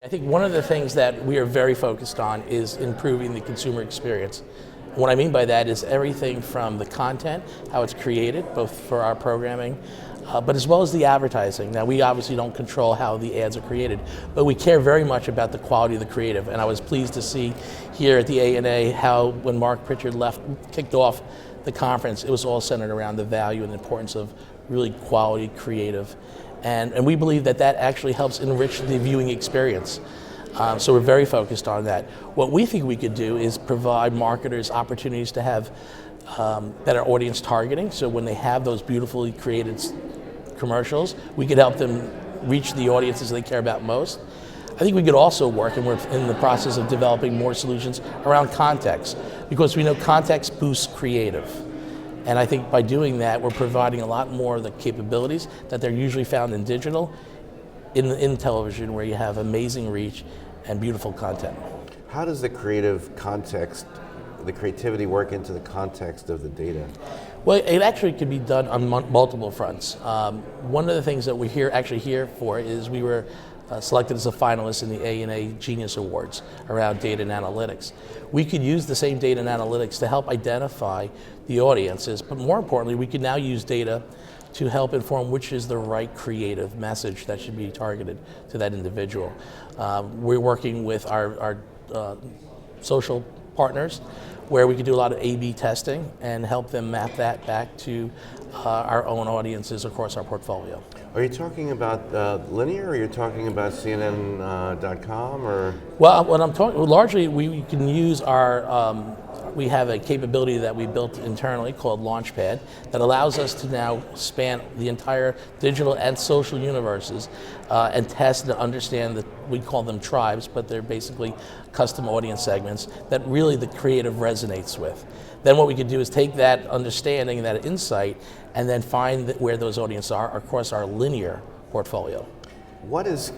I think one of the things that we are very focused on is improving the consumer experience. What I mean by that is everything from the content, how it's created, both for our programming, but as well as the advertising. Now, we obviously don't control how the ads are created, but we care very much about the quality of the creative. And I was pleased to see here at the ANA how when Mark Pritchard kicked off the conference, it was all centered around the value and the importance of really quality creative. And we believe that that actually helps enrich the viewing experience. So we're very focused on that. What we think we could do is provide marketers opportunities to have better audience targeting. So when they have those beautifully created commercials, we could help them reach the audiences they care about most. I think we could also work, and we're in the process of developing more solutions around context, because we know context boosts creative. And I think by doing that, we're providing a lot more of the capabilities that they're usually found in digital, in television, where you have amazing reach and beautiful content. How does the creative context, the creativity work into the context of the data? Well, it actually could be done on multiple fronts. One of the things that we're actually here for is we were selected as a finalist in the ANA Genius Awards around data and analytics. We could use the same data and analytics to help identify the audiences, but more importantly, we can now use data to help inform which is the right creative message that should be targeted to that individual. We're working with our social partners where we could do a lot of A/B testing and help them map that back to our own audiences across our portfolio. Are you talking about linear, or you're talking about CNN.com, or? Well, what I'm talking, largely we can use our, we have a capability that we built internally called Launchpad that allows us to now span the entire digital and social universes and test and understand that we call them tribes, but they're basically custom audience segments that really the creative resonates with. Then what we can do is take that understanding, that insight, and then find where those audiences are across our linear portfolio. What does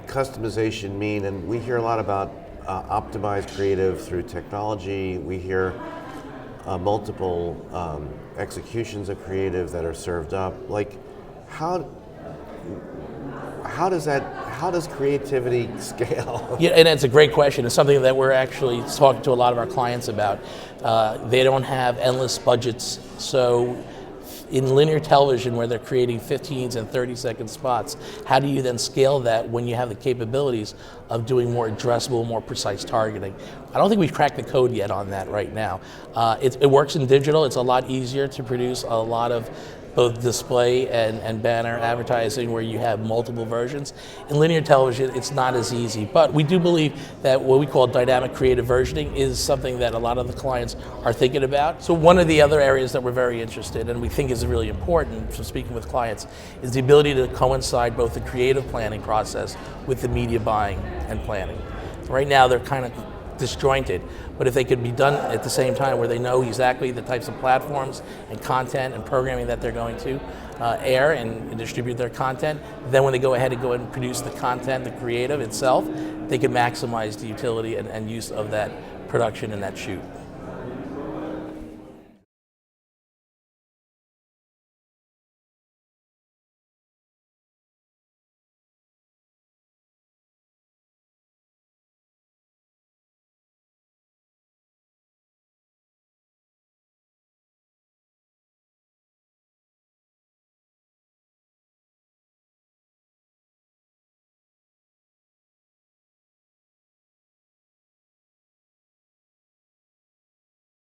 customization mean? And we hear a lot about optimized creative through technology. We hear multiple executions of creative that are served up. Like, how does creativity scale? Yeah, and it's a great question. It's something that we're actually talking to a lot of our clients about. They don't have endless budgets, so in linear television where they're creating 15s and 30-second spots, how do you then scale that when you have the capabilities of doing more addressable, more precise targeting? I don't think we've cracked the code yet on that right now. It works in digital. It's a lot easier to produce a lot of both display and banner advertising where you have multiple versions. In linear television, it's not as easy, but we do believe that what we call dynamic creative versioning is something that a lot of the clients are thinking about. So one of the other areas that we're very interested in and we think is really important from speaking with clients is the ability to coincide both the creative planning process with the media buying and planning. Right now, they're kind of disjointed, but if they could be done at the same time where they know exactly the types of platforms and content and programming that they're going to air and distribute their content, then when they go ahead and produce the content, the creative itself, they can maximize the utility and use of that production and that shoot.